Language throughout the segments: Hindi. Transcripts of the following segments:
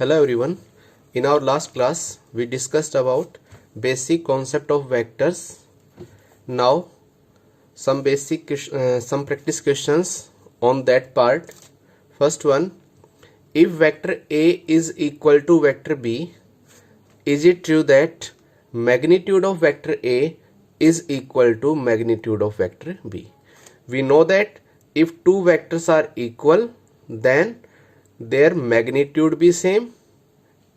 Hello everyone. In our last class, we discussed about basic concept of vectors. Now, some practice questions on that part. First one: if vector A is equal to vector B, is it true that magnitude of vector A is equal to magnitude of vector B? We know that if two vectors are equal, then their magnitude भी सेम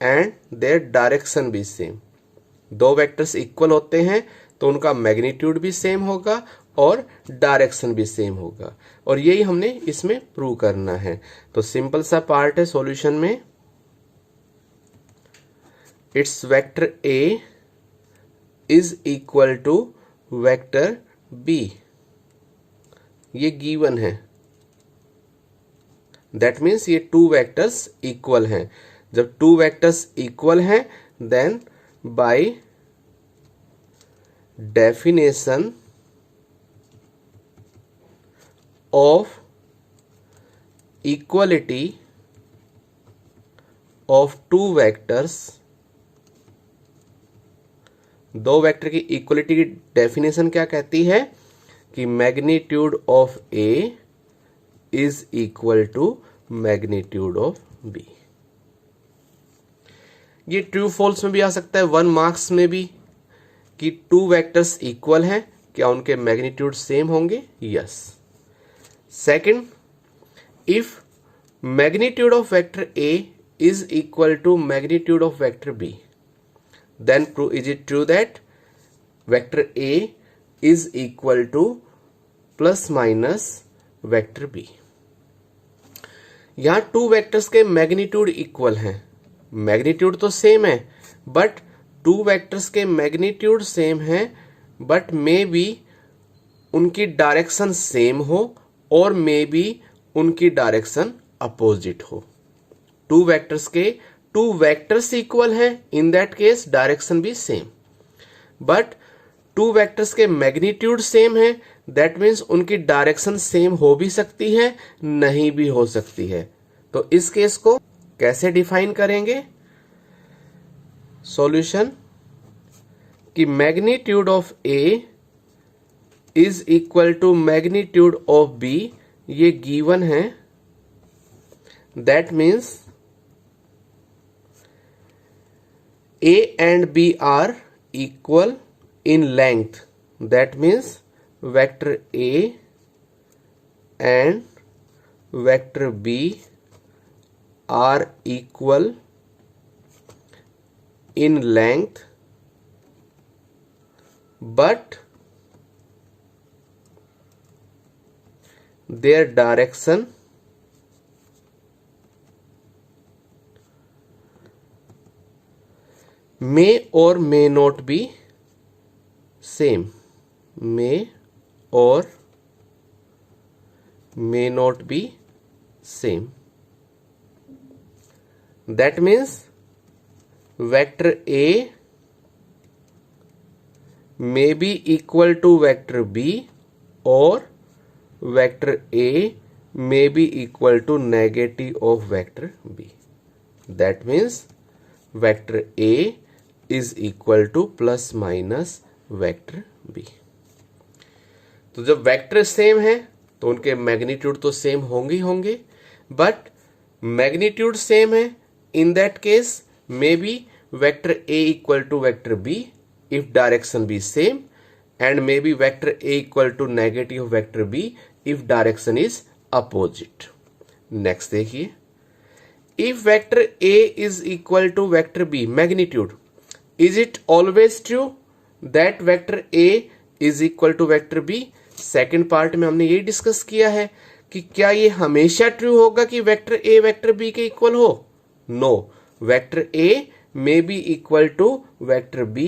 एंड देयर डायरेक्शन भी सेम। दो वेक्टर्स इक्वल होते हैं तो उनका मैग्नीट्यूड भी सेम होगा और डायरेक्शन भी सेम होगा, और यही हमने इसमें प्रूव करना है। तो सिंपल सा पार्ट है सॉल्यूशन में। It's vector A is equal to vector B, ये गिवन है। दैट मीन्स ये टू वेक्टर्स इक्वल हैं। जब टू वेक्टर्स इक्वल हैं, then by definition of equality of two vectors, दो वेक्टर की इक्वलिटी की डेफिनेशन क्या कहती है कि magnitude of A is equal to magnitude of B. ये ट्रू फॉल्स में भी आ सकता है, 1 मार्क्स में भी, कि टू वेक्टर्स इक्वल हैं, क्या उनके मैग्नीट्यूड सेम होंगे? Yes. Second, if magnitude of vector A is equal to magnitude of vector B, then is it true that vector A is equal to plus minus vector B. यहां टू वेक्टर्स के मैग्नीट्यूड इक्वल हैं, मैग्नीट्यूड तो सेम है, बट टू वेक्टर्स के मैग्नीट्यूड सेम है, बट मे बी उनकी डायरेक्शन सेम हो और मे बी उनकी डायरेक्शन अपोजिट हो। टू वेक्टर्स इक्वल हैं, इन दैट केस डायरेक्शन भी सेम, बट टू वेक्टर्स के मैग्नीट्यूड सेम है, दैट मीन्स उनकी डायरेक्शन सेम हो भी सकती है, नहीं भी हो सकती है। तो इस केस को कैसे डिफाइन करेंगे? सॉल्यूशन कि magnitude of A is equal to magnitude of B, ये गिवन है। That means A and B are equal in length, that means vector A and vector B are equal in length, but their direction may or may not be same, may or may not be same. That means vector A may be equal to vector B, or vector A may be equal to negative of vector B. That means vector A is equal to plus minus vector B. तो जब वेक्टर सेम है तो उनके मैग्नीट्यूड तो सेम होंगे, बट मैग्नीट्यूड सेम है, in that case maybe vector A equal to vector B if direction be same, and maybe vector A equal to negative vector B if direction is opposite. Next देखिए, if vector A is equal to vector B magnitude, is it always true that vector A is equal to vector B? Second part में हमने ये डिस्कस किया है कि क्या ये हमेशा ट्रू होगा कि वेक्टर A वेक्टर B के इक्वल हो? No, vector A may be equal to vector B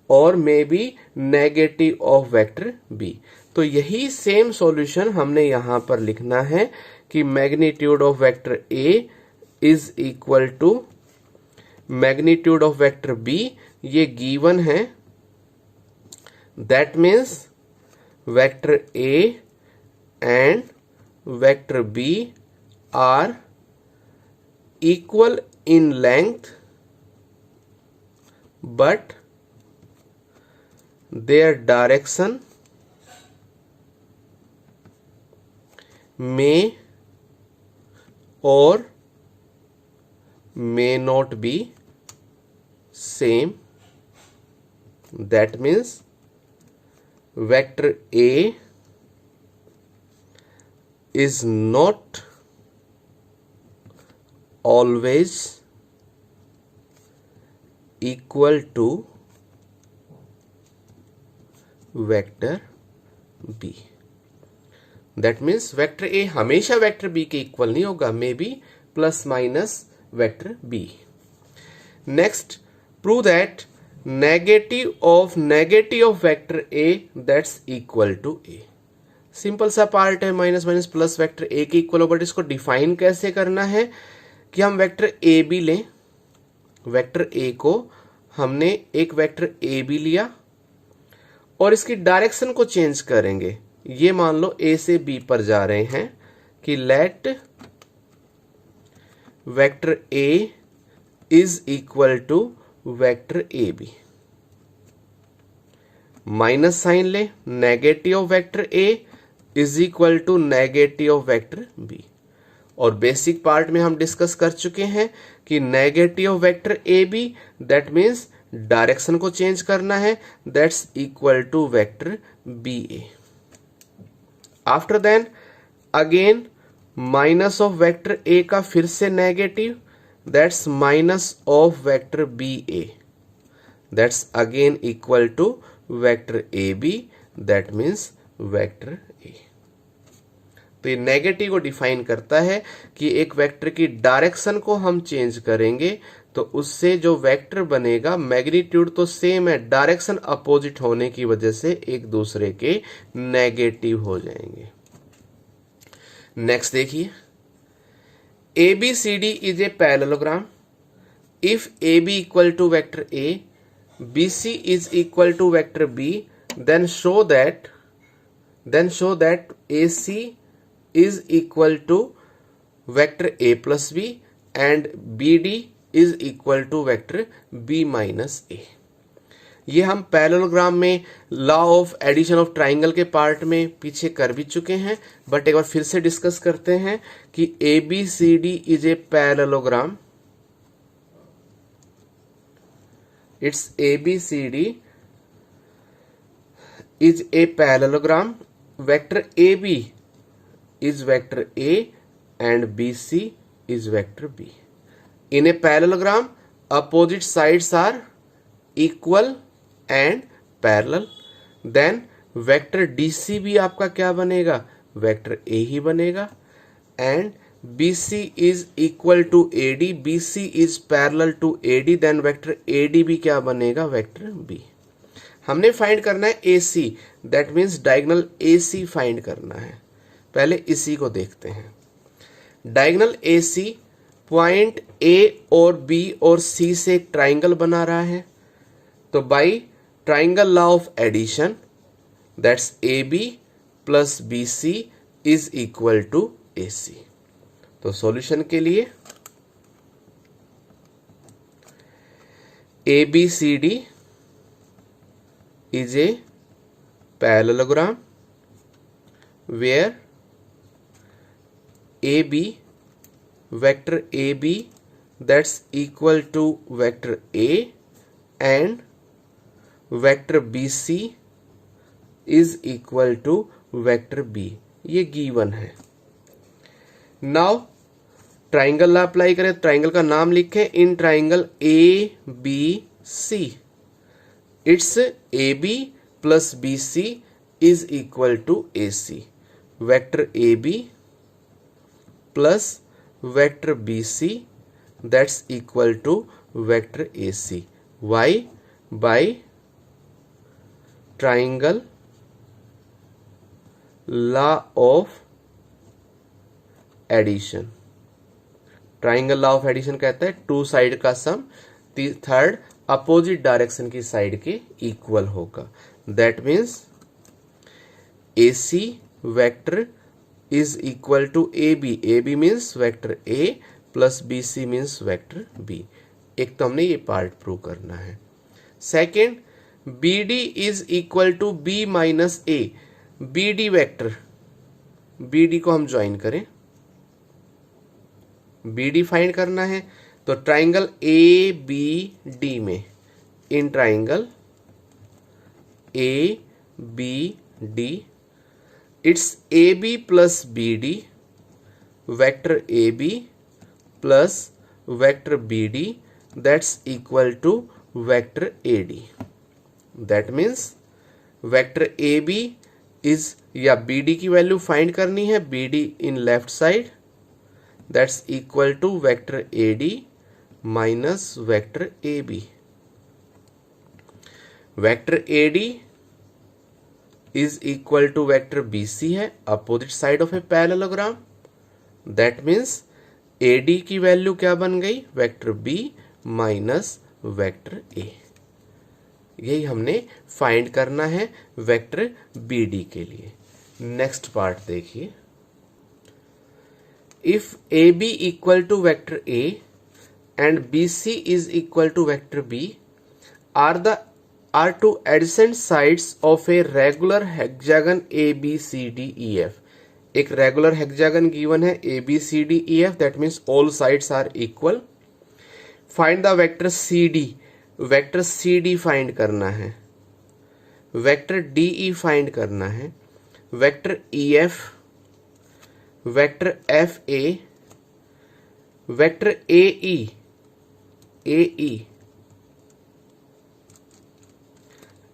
और may be negative of vector B। तो यही सेम सॉल्यूशन हमने यहां पर लिखना है कि magnitude of vector A is equal to magnitude of vector B, ये गिवन है। That means vector A and vector B are equal in length, but their direction may or may not be same. That means vector A is not always equal to vector B. That means vector A हमेशा वेक्टर बी के इक्वल नहीं होगा, may be plus minus vector B. Next, prove that negative of vector A that's equal to A. Simple सा पार्ट है, minus minus plus vector A के इक्वल हो, बट इसको डिफाइन कैसे करना है कि हम वेक्टर ए बी लें. वेक्टर ए को हमने एक वेक्टर ए बी लिया और इसकी डायरेक्शन को चेंज करेंगे. ये मान लो ए से बी पर जा रहे हैं कि let vector A is equal to vector A B. Minus sign ले, negative of vector A is equal to negative of vector B. और बेसिक पार्ट में हम डिस्कस कर चुके हैं कि negative of vector A B that means direction को चेंज करना है, that's equal to vector B A. After then again minus of vector A का फिर से negative, that's minus of vector B A, that's again equal to vector A B, that means vector A. तो ये नेगेटिव को डिफाइन करता है कि एक वेक्टर की डायरेक्शन को हम चेंज करेंगे तो उससे जो वेक्टर बनेगा मैग्नीट्यूड तो सेम है, डायरेक्शन अपोजिट होने की वजह से एक दूसरे के नेगेटिव हो जाएंगे. नेक्स्ट देखिए, A B C D is a parallelogram. If A B equal to vector A, B C is equal to vector B, then show that A C is equal to vector a plus b and bd is equal to vector b minus a. ये हम पैरेललोग्राम में law of addition of triangle के पार्ट में पीछे कर भी चुके हैं, बट एक बार फिर से डिस्कस करते हैं कि A B C D is a parallelogram. It's A B C D is a parallelogram. Vector A B is vector A and BC is vector B. In a parallelogram, opposite sides are equal and parallel. Then vector DC भी आपका क्या बनेगा, vector A ही बनेगा. And BC is equal to AD, BC is parallel to AD, then vector AD भी क्या बनेगा, vector B. हमने फाइंड करना है AC, that means diagonal AC find करना है. पहले इसी को देखते हैं. डायगोनल AC पॉइंट A और B और C से एक ट्राइंगल बना रहा है, तो by triangle law of addition that's AB plus BC is equal to AC. तो सॉल्यूशन के लिए ABCD is a parallelogram where AB, vector AB that's equal to vector A and vector BC is equal to vector B. ये गिवन है. नाउ ट्राइंगल ला अप्लाई करें, ट्राइंगल का नाम लिखें. इन triangle ABC, it's AB plus BC is equal to AC. Vector AB plus vector BC that's equal to vector AC. Why? By triangle law of addition. Triangle law of addition कहता है टू साइड का सम थर्ड अपोजिट डायरेक्शन की साइड के इक्वल होगा. That means AC vector is equal to AB. AB means vector A plus BC means vector B। एक तो हमने ये पार्ट प्रूव करना है। Second, BD is equal to B minus A। BD vector, BD को हम ज्वाइन करें, BD फाइंड करना है। तो ट्राइंगल ABD में, in triangle ABD it's AB plus BD vector AB plus vector BD that's equal to vector AD। That means vector AB is, या BD की वैल्यू फाइंड करनी है, BD in left side, that's equal to vector AD minus vector AB। Vector AD is equal to vector BC है, opposite side of a parallelogram. That means AD की वैल्यू क्या बन गई, vector B minus vector A। यही हमने फाइंड करना है वेक्टर BD के लिए। नेक्स्ट पार्ट देखिए, if AB equal to vector A and BC is equal to vector B are two adjacent sides of a regular hexagon ABCDEF। एक रेगुलर हेक्सागन गिवन है ABCDEF, that means all sides are equal. Find the vector CD। Vector CD find करना है, वेक्टर DE फाइंड करना है, vector EF, vector FA, vector AE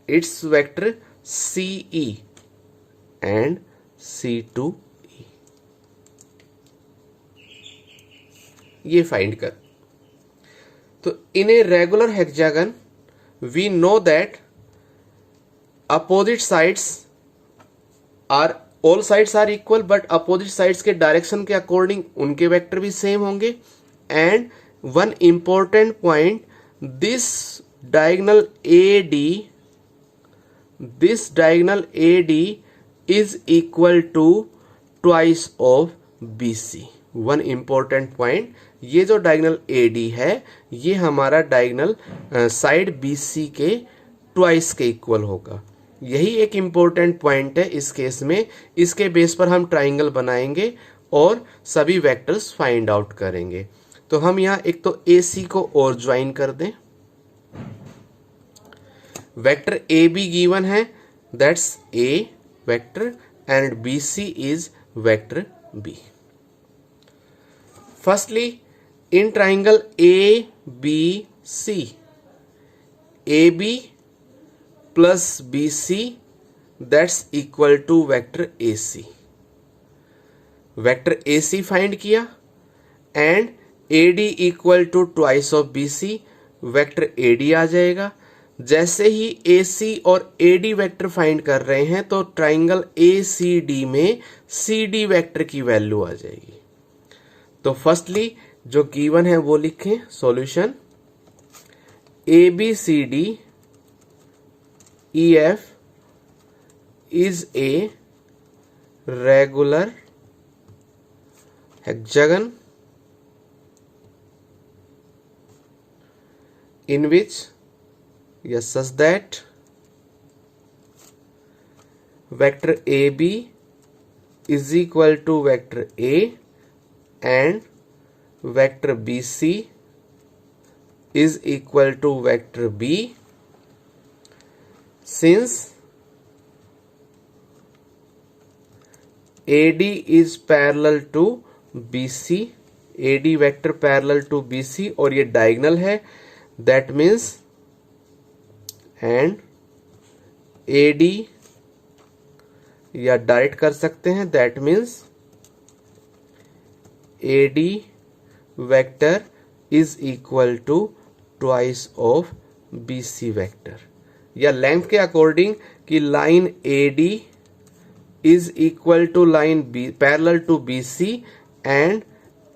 it's vector CE and C2E। ये फाइंड कर। तो in a regular hexagon we know that opposite sides are, all sides are equal, but opposite sides के डायरेक्शन के अकॉर्डिंग उनके वेक्टर भी सेम होंगे। And one important point, this diagonal AD is equal to twice of BC। One important point, ये जो डायगोनल AD है ये हमारा डायगोनल साइड BC के ट्वाइस के इक्वल होगा। यही एक इंपॉर्टेंट पॉइंट है इस केस में। इसके बेस पर हम ट्राइंगल बनाएंगे और सभी वेक्टर्स फाइंड आउट करेंगे। तो हम यहाँ एक तो AC को और ज्वाइन कर दें, वेक्टर AB गिवन है, that's A vector and BC is vector B। Firstly in triangle ABC, AB plus BC that's equal to vector AC। Vector AC find किया and AD equal to twice of BC, vector AD आ जाएगा। जैसे ही AC और AD वेक्टर फाइंड कर रहे हैं तो ट्राइंगल ACD में CD वेक्टर की वैल्यू आ जाएगी। तो फर्स्टली जो गिवन है वो लिखें, solution ABCD EF is a regular hexagon in which such that vector AB is equal to vector A and vector BC is equal to vector B, since AD is parallel to BC, AD vector parallel to BC और ये डायगोनल है, दैट मीन्स एंड AD या डायरेक्ट कर सकते हैं, that means AD vector is equal to twice of BC vector, या लेंथ के अकॉर्डिंग कि line AD is equal to line B parallel to BC and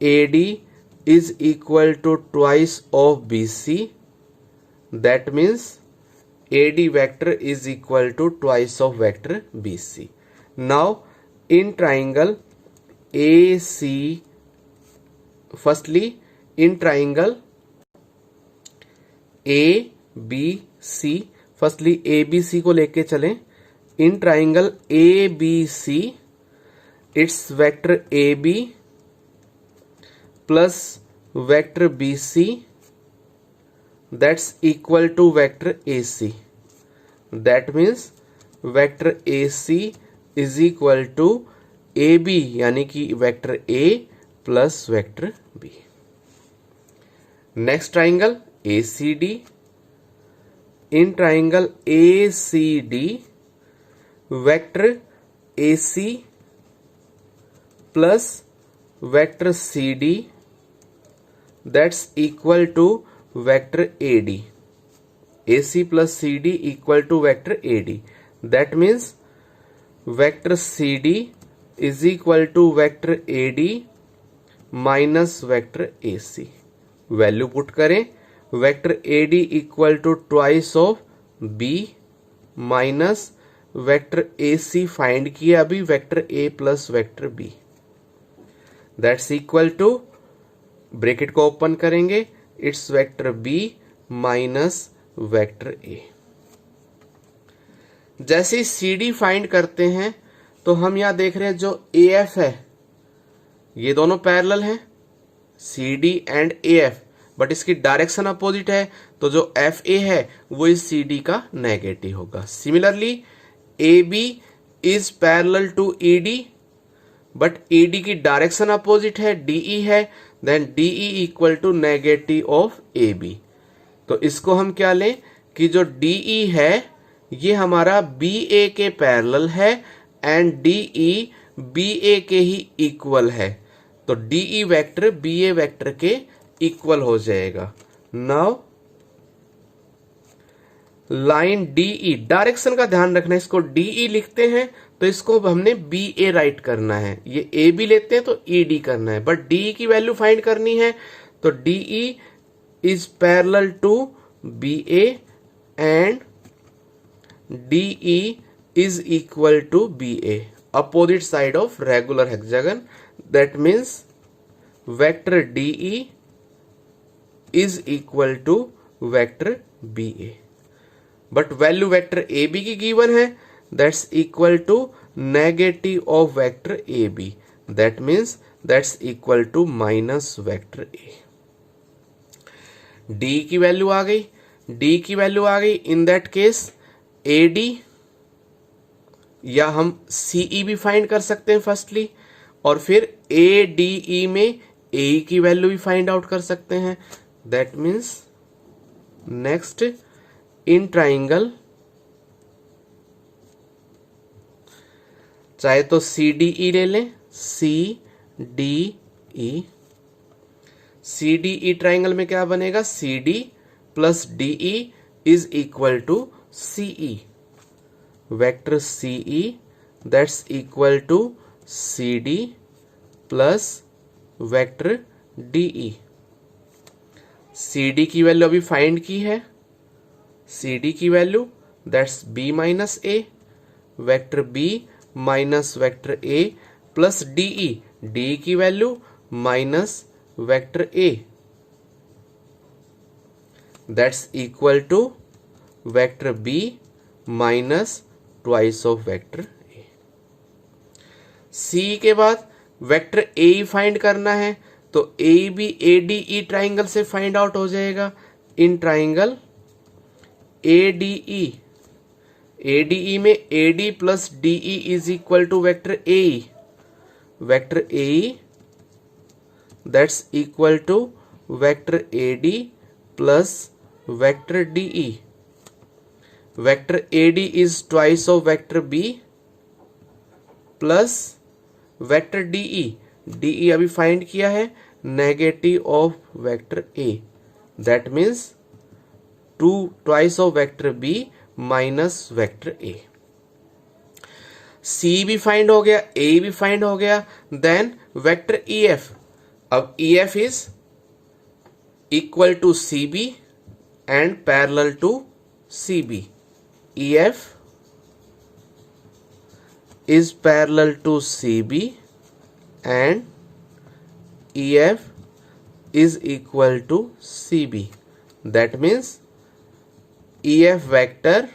AD is equal to twice of BC, that means AD vector is equal to twice of vector BC. Now in triangle ACD firstly in triangle A B C, firstly A B C को लेके चलें। In triangle A B C it's vector A B plus vector B C that's equal to vector A C. That means vector A C is equal to A B यानी कि vector A plus vector B. Next triangle A C D. In triangle A C D vector A C plus vector C D that's equal to vector A D. A C plus C D equal to vector A D. That means vector C D is equal to vector A D minus vector A C. Value put करें, vector A D equal to twice of B minus vector A C find किया अभी vector A plus vector B. That's equal to, bracket को ओपन करेंगे, it's vector B minus vector A. जैसे ही सी डी फाइंड करते हैं तो हम यहां देख रहे हैं जो ए एफ है ये दोनों पैरेलल हैं, C D and A F, but इसकी डायरेक्शन अपोजिट है तो जो एफ ए है वो इस सी डी का नेगेटिव होगा। Similarly A B is parallel to E D but E D की डायरेक्शन अपोजिट है, डीई है, देन DE equal to negative of A B. तो इसको हम क्या लें कि जो डीई है ये हमारा बी ए के पैरेलल है एंड डीई बी ए के ही इक्वल है, तो डीई वेक्टर बी ए वेक्टर के इक्वल हो जाएगा। नाउ लाइन डीई, डायरेक्शन का ध्यान रखना, इसको डीई लिखते हैं तो इसको हमने बी ए राइट करना है, ये ए बी लेते हैं तो ई डी करना है, बट डीई की वैल्यू फाइंड करनी है तो DE is parallel to B A and DE is equal to B A, opposite side of regular hexagon. That means vector DE is equal to vector B A, but value vector A B की गिवन है, that's equal to negative of vector A B. That means that's equal to minus vector A. D की वैल्यू आ गई, डी की वैल्यू आ गई, इन दैट केस ए डी या हम सीई भी फाइंड कर सकते हैं फर्स्टली, और फिर ए डी ई में ए की वैल्यू भी फाइंड आउट कर सकते हैं। That means next in triangle, चाहे तो सी डी ई ले लें, C D E, C D E triangle में क्या बनेगा, C D plus D E is equal to CE, vector CE that's equal to C D plus vector DE. C D की वैल्यू अभी फाइंड की है, सी डी की value that's B minus A, vector B minus vector A plus DE, D की value minus vector A, that's equal to vector B minus twice of vector A. C के बाद वेक्टर ए फाइंड करना है तो A B A D E triangle से फाइंड आउट हो जाएगा। In triangle A D E, A D E में A D plus D E is equal to vector A, vector A that's equal to vector A D plus vector D E, vector A D is twice of vector B plus vector DE, DE अभी फाइंड किया है negative of vector A, that means two twice of vector B minus vector A. C भी फाइंड हो गया, ए भी फाइंड हो गया, देन वेक्टर ई एफ, अब E F is equal to C B and parallel to C B, E F is parallel to CB and EF is equal to CB. That means EF vector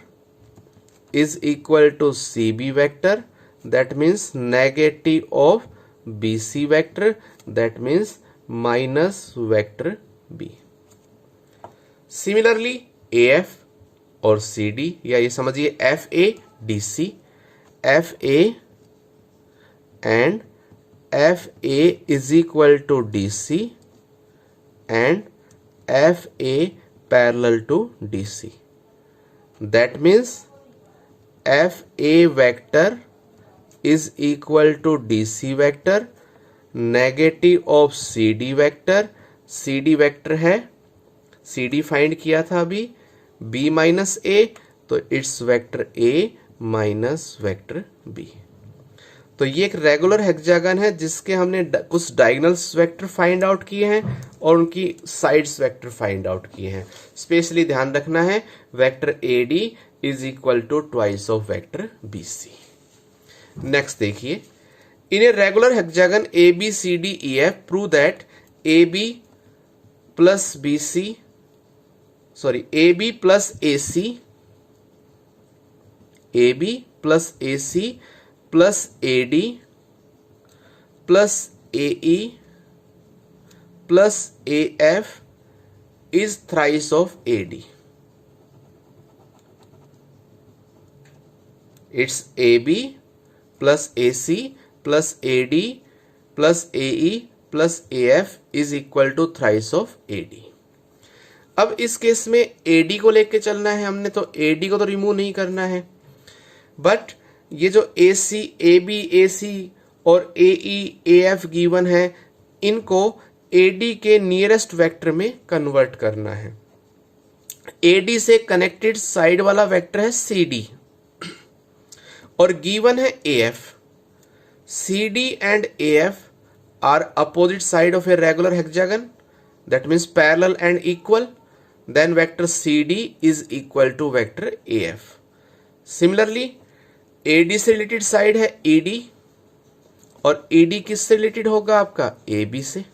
is equal to CB vector. That means negative of BC vector. That means minus vector B. Similarly AF और CD, या ये समझिए FA DC, FA and FA is equal to DC and FA parallel to DC. That means FA vector is equal to DC vector negative of CD vector. CD vector है, CD फाइंड किया था अभी, B माइनस A, तो it's vector A minus vector B. तो ये एक रेगुलर हेक्सागन है जिसके हमने कुछ डायगोनल्स वेक्टर फाइंड आउट किए हैं और उनकी साइड्स वेक्टर फाइंड आउट किए हैं. स्पेशली ध्यान रखना है vector AD is equal to twice of vector BC. Next देखिए, in a regular hexagon ABCDEF prove that AB plus BC AB plus AC plus AC plus AD plus AE plus AF is thrice of AD. It's AB plus AC plus AD plus AE plus AF is equal to thrice of AD. अब इस केस में AD को लेके चलना है हमने, तो AD को तो रिमूव नहीं करना है, बट ये जो AC, AB, AC और AE, AF गिवन है, इनको AD के नियरेस्ट वेक्टर में कन्वर्ट करना है. AD से कनेक्टेड साइड वाला वेक्टर है CD और गिवन है AF. CD and AF are opposite side of a regular hexagon, that means parallel and equal. Then vector CD is equal to vector AF. Similarly AD से रिलेटेड साइड है ED और ED किससे रिलेटेड होगा आपका AB से.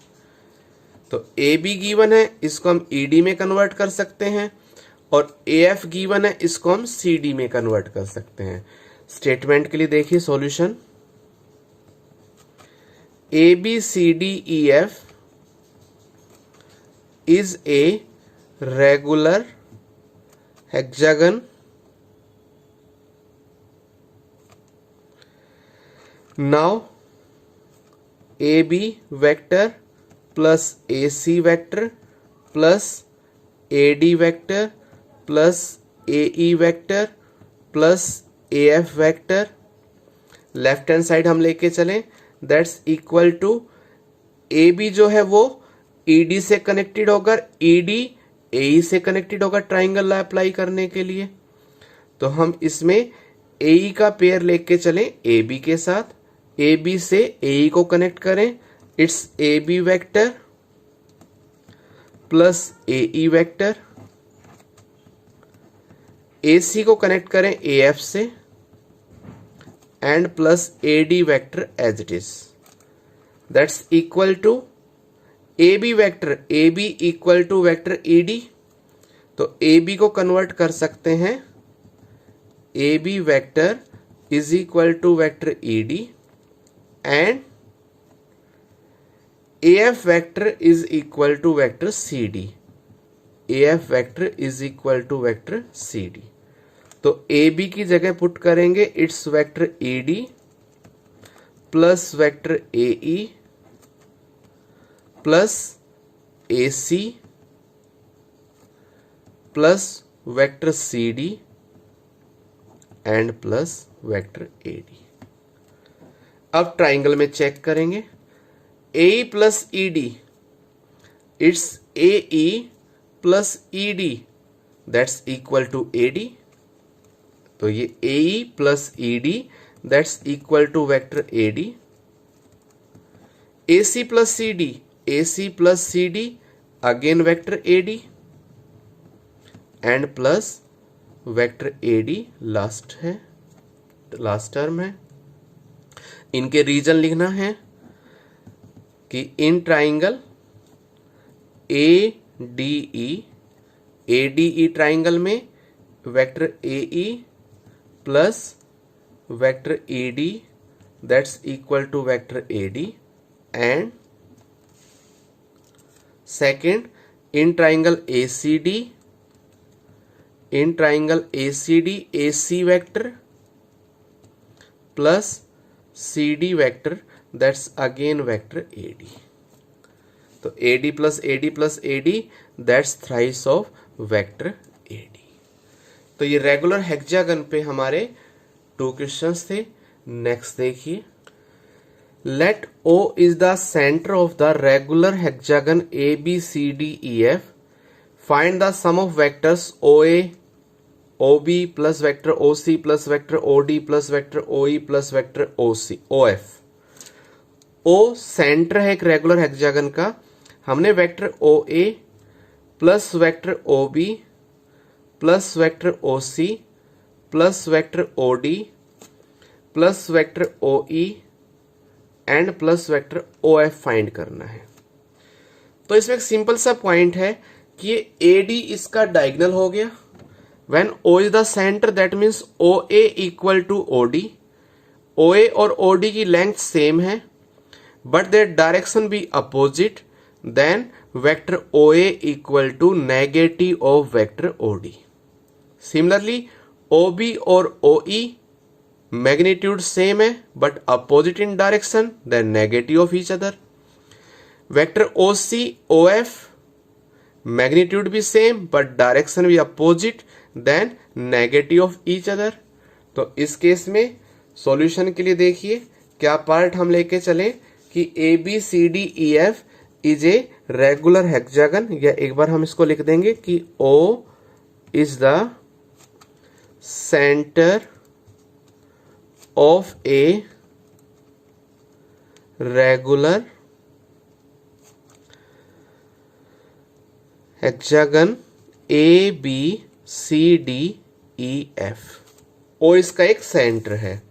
तो AB गिवन है, इसको हम ED में कन्वर्ट कर सकते हैं और AF गिवन है, इसको हम CD में कन्वर्ट कर सकते हैं. स्टेटमेंट के लिए देखिए solution. ABCDEF is a regular hexagon now AB vector plus AC vector plus AD vector plus AE vector plus AF vector left hand side हम लेके चलें, दैट्स इक्वल टू AB जो है वो ED से कनेक्टेड होगा, ED AE से कनेक्टेड होगा ट्राइंगल अप्लाई करने के लिए. तो हम इसमें AE का पेयर लेके चलें AB के साथ, AB से AE को कनेक्ट करें, it's AB vector plus AE vector. AC को कनेक्ट करें AF से and plus AD vector as it is. That's equal to AB vector, AB equal to vector ED. तो AB को कन्वर्ट कर सकते हैं, AB vector is equal to vector ED and AF vector is equal to vector CD. AF vector is equal to vector CD. तो AB की जगह पुट करेंगे it's vector ED plus vector AE plus AC plus vector CD and plus vector AD. अब ट्राइंगल में चेक करेंगे, AE plus ED, it's AE plus ED, that's equal to AD. तो ये AE plus ED that's equal to vector AD. AC plus CD, AC plus CD again vector AD and plus vector AD last है, लास्ट टर्म है. इनके रीजन लिखना है कि इन ट्राइंगल ADE ट्राइंगल में vector AE plus vector ED that's equal to vector AD and second in triangle ACD AC vector plus CD vector that's again vector AD। तो AD plus AD that's thrice of vector AD। तो ये रेगुलर हेक्सागन पे हमारे 2 क्वेश्चंस थे। नेक्स्ट देखिए, let O is the centre of the regular hexagon ABCDEF। Find the sum of vectors OA OB plus vector OC plus vector OD plus vector OE plus vector OF। O centre है एक रेगुलर हेक्सागन का। हमने vector OA plus vector OB plus vector OC plus vector OD plus vector OE and plus vector OF find करना है। तो इसमें एक सिंपल सा पॉइंट है कि ये AD इसका डायगोनल हो गया। When O is the centre that means OA equal to OD। OA और OD की लेंथ सेम है but their direction be opposite, then vector OA equal to negative of vector OD। Similarly OB और OE मैग्नीट्यूड सेम है but opposite in direction, then negative of each other. Vector OC OF magnitude भी सेम बट डायरेक्शन भी opposite, then negative of each other. तो इस केस में सॉल्यूशन के लिए देखिए क्या पार्ट हम लेके चलें कि ABCDEF is a regular hexagon, या एक बार हम इसको लिख देंगे कि O is the centre of a regular hexagon ABCDEF। O इसका एक सेंटर है।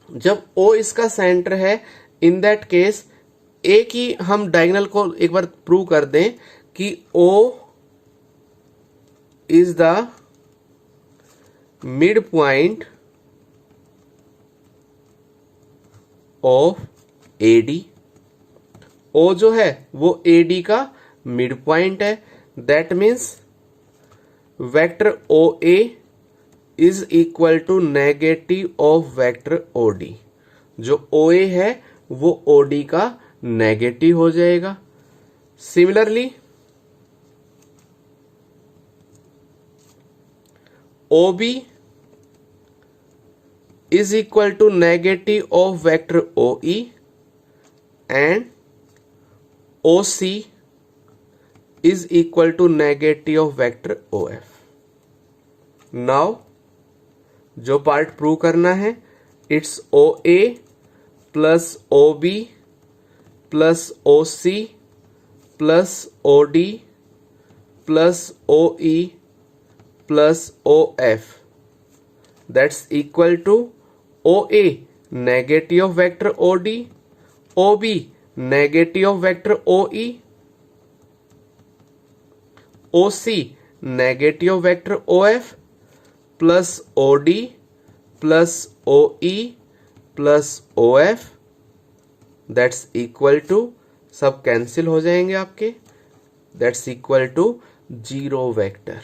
जब O इसका सेंटर है, इन दैट केस एक ही हम डायगोनल को एक बार प्रूव कर दें कि O is the mid point of AD। O जो है वो AD का मिड पॉइंट है। That means vector OA is equal to negative of vector OD। जो OA है वो OD का नेगेटिव हो जाएगा। Similarly OB is equal to negative of vector OE and OC is equal to negative of vector OF। Now जो पार्ट प्रूव करना है, it's OA plus OB plus OC plus OD plus OE plus OF that's equal to OA negative of vector OD, OB negative of vector OE, OC negative of vector OF plus OD plus OE plus OF that's equal to, सब कैंसिल हो जाएंगे आपके, that's equal to 0 vector.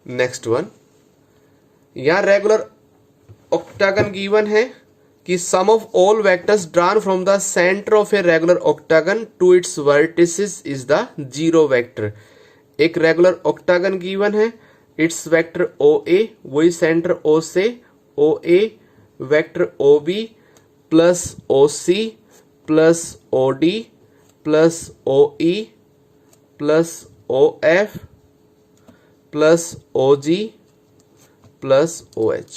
Next one, यहां रेगुलर ऑक्टागन गिवन है कि sum of all vectors drawn from the centre of a regular octagon to its vertices is the 0 vector. एक रेगुलर ऑक्टागन गिवन है, इट्स वेक्टर OA, वही सेंटर O से OA, vector OB plus OC plus OD plus OE plus OF plus OG plus OH।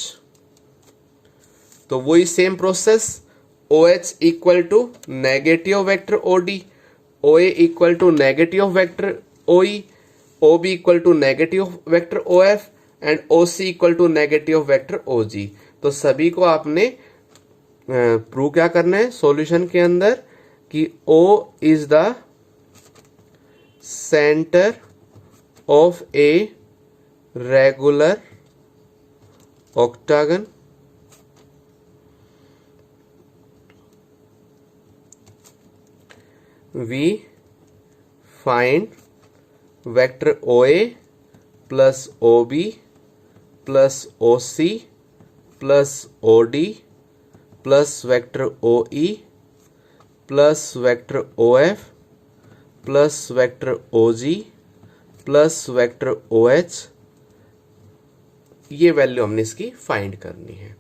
तो वही same process, OH equal to negative vector OD, OA equal to negative vector OE, OB equal to negative vector OF and OC equal to negative vector OG। तो सभी को आपने प्रूव क्या करना है सॉल्यूशन के अंदर कि O is the center of a regular octagon, we find vector OA plus OB plus OC plus OD plus vector OE plus vector OF plus vector OG plus vector OH। ये वैल्यू हमने इसकी फाइंड करनी है।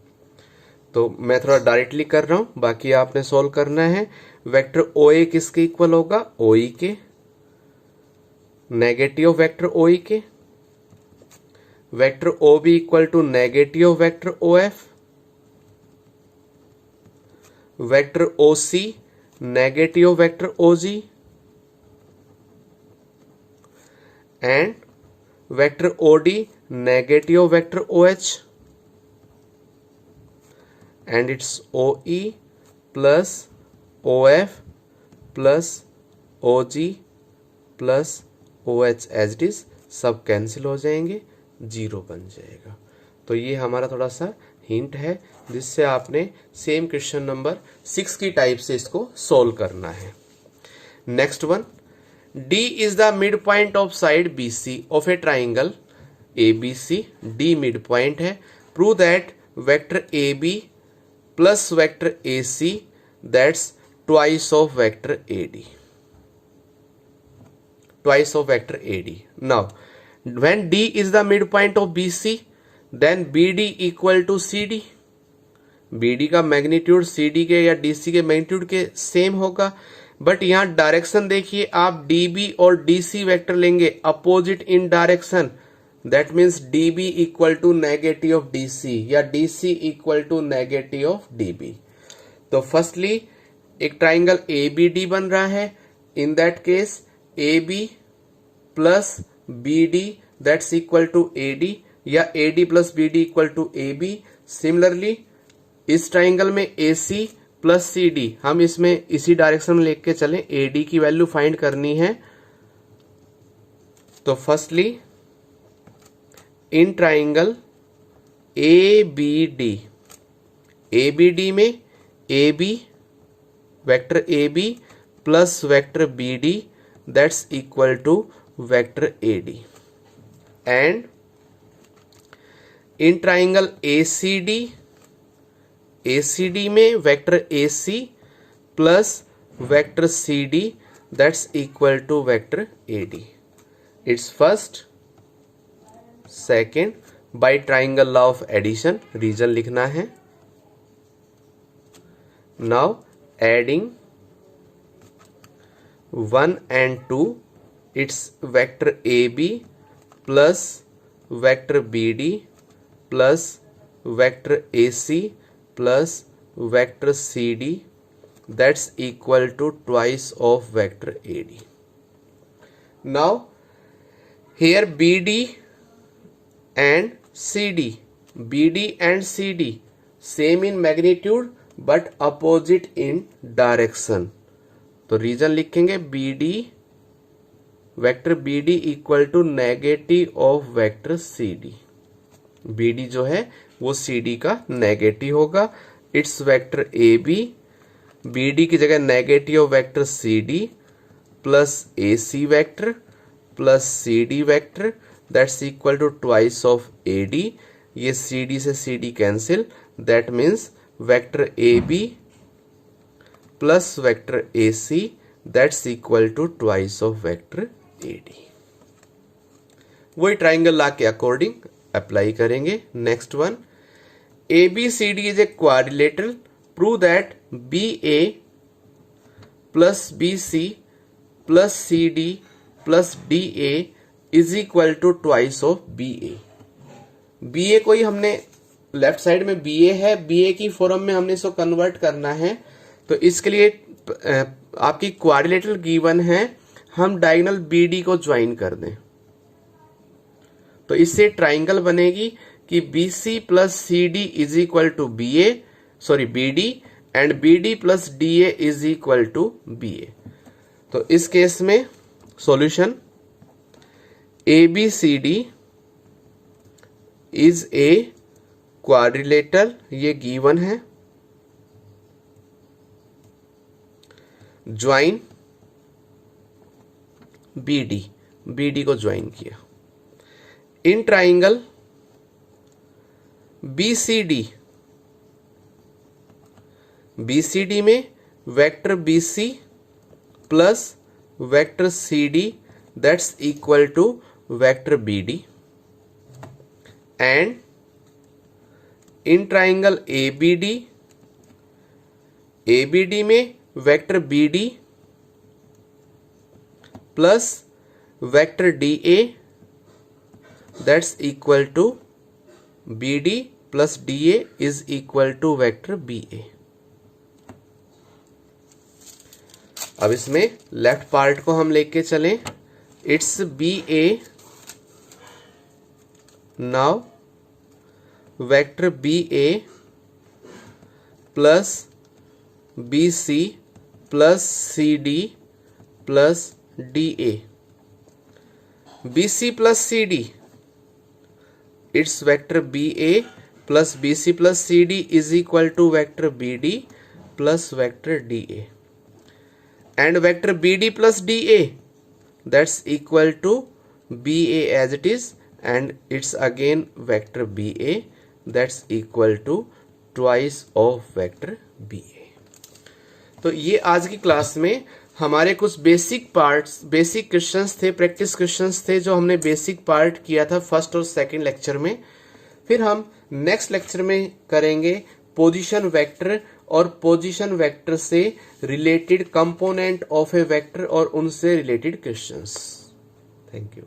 तो मैं थोड़ा डायरेक्टली कर रहा हूं, बाकी आपने सॉल्व करना है। वेक्टर OA किसके इक्वल होगा? OE के। नेगेटिव वेक्टर OE के। Vector OB equal to negative vector OF। Vector OC negative vector OG and vector OD negative vector OH and it's OE plus OF plus OG plus OH as it is, सब कैंसिल हो जाएंगे, 0 बन जाएगा। तो ये हमारा थोड़ा सा हिंट है जिससे आपने सेम क्वेश्चन नंबर 6 की टाइप से इसको सोल्व करना है। Next one, D is the midpoint of side BC of a triangle ABC। D midpoint है। Prove that vector AB plus vector AC that's twice of vector AD. Twice of vector AD. Now, when D is the midpoint of BC, then BD equal to CD. BD का मैग्नीट्यूड CD के या DC के मैग्नीट्यूड के सेम होगा, बट यहां डायरेक्शन देखिए, आप DB और DC वेक्टर लेंगे opposite in direction, that means DB equal to negative of DC या DC equal to negative of DB। तो फर्स्टली एक ट्राइंगल ABD बन रहा है, in that case AB plus BD that's equal to AD या AD plus BD equal to AB। Similarly इस ट्राइंगल में AC प्लस CD, हम इसमें इसी डायरेक्शन में लेके चलें, AD की वैल्यू फाइंड करनी है। तो firstly in triangle ABD, ABD में AB vector AB plus vector BD that's equal to vector AD and in triangle ACD, ACD में vector AC plus vector CD that's equal to vector AD। It's first second by triangle law of addition, reason लिखना है। Now adding 1 and 2, it's vector AB plus vector BD plus vector AC plus vector CD that's equal to twice of vector AD. Now here BD and CD same in magnitude but opposite in direction. तो रीजन लिखेंगे vector BD equal to negative of vector CD। BD जो है वो CD का नेगेटिव होगा। इट्स वेक्टर AB, BD की जगह negative vector CD plus AC vector plus CD vector that's equal to twice of AD। ये CD से CD cancel, that means vector AB plus vector AC that's equal to twice of vector AD। वही ट्राइंगल लॉ के अकॉर्डिंग अप्लाई करेंगे। Next one, ABCD is a quadrilateral. Prove that BA plus BC plus CD plus DA is equal to twice of BA. BA को ही हमने लेफ्ट साइड में BA है, BA की फॉर्म में हमने इसको कन्वर्ट करना है। तो इसके लिए आपकी क्वाड्रिलेटरल गिवन है, हम डायगोनल BD को ज्वाइन कर दें तो इससे ट्राइंगल बनेगी कि BC plus CD is equal to BD and B D plus D A is equal to B A. तो इस केस में solution A B C D is a quadrilateral, ये गिवन है, ज्वाइन बी डी को ज्वाइन किया इन ट्राइंगल BCD में vector BC plus vector CD that's equal to vector BD and in triangle ABD में vector BD plus vector DA that's equal to BD plus DA is equal to vector BA। अब इसमें लेफ्ट पार्ट को हम लेके चलें, इट्स BA, now vector BA plus BC plus CD plus DA, BC plus CD, it's vector BA plus BC plus CD is equal to vector BD plus vector DA and vector BD plus DA that's equal to BA as it is and it's again vector BA that's equal to twice of vector BA। तो ये आज की क्लास में हमारे कुछ बेसिक क्वेश्चंस थे, प्रैक्टिस क्वेश्चंस थे जो हमने बेसिक पार्ट किया था फर्स्ट और सेकंड लेक्चर में। फिर हम नेक्स्ट लेक्चर में करेंगे पोजीशन वेक्टर और पोजीशन वेक्टर से related component of A vector और उनसे रिलेटेड क्वेश्चंस। Thank you.